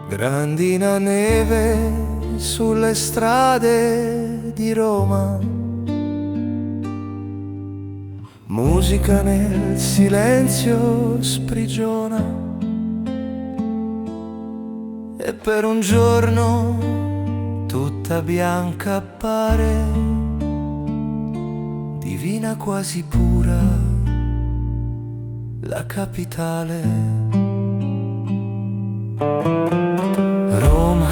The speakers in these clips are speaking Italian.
Grandina neve sulle strade di Roma, musica nel silenzio sprigiona, e per un giorno tutta bianca appare, divina quasi pura, la capitale. Roma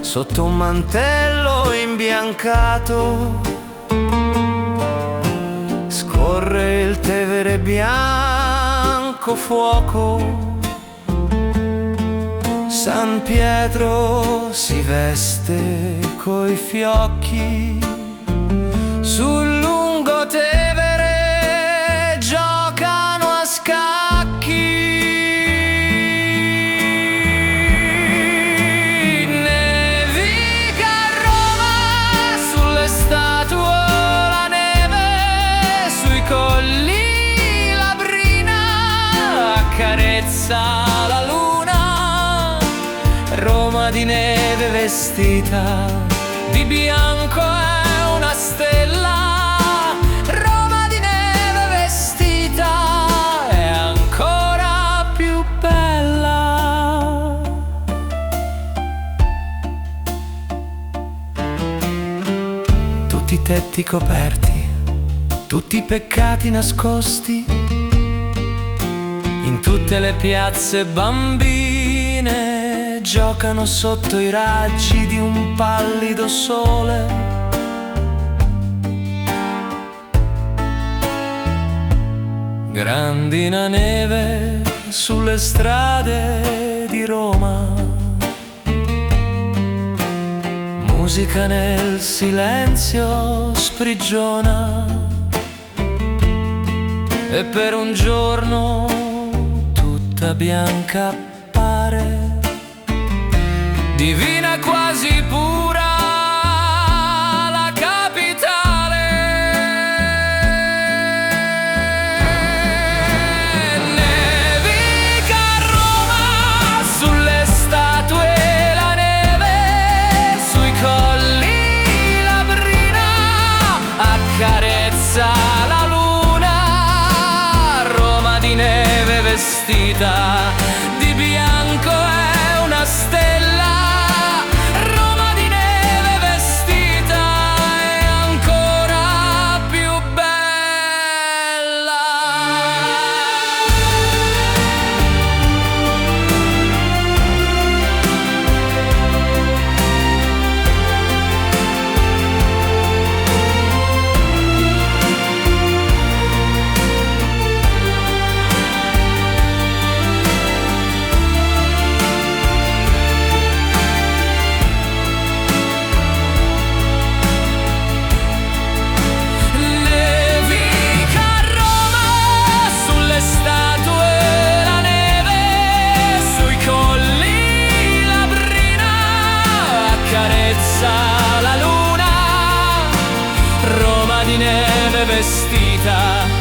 sotto un mantello imbiancato, scorre il Tevere bianco fuoco. San Pietro si veste coi fiocchi, sul lungo Tevere giocano a scacchi. Nevica a Roma sulle statue, la neve sui colli, la brina accarezza la luna. Roma di neve vestita di bianco è una stella. Roma di neve vestita è ancora più bella. Tutti i tetti coperti, tutti i peccati nascosti, in tutte le piazze bambine giocano sotto i raggi di un pallido sole. Grandina neve sulle strade di Roma, musica nel silenzio sprigiona, e per un giorno tutta bianca appare, divina quasi pura, la capitale. Nevica a Roma sulle statue, la neve sui colli, la brina accarezza la luna. Roma di neve vestita di bianco è una stella. La luna, Roma di neve vestita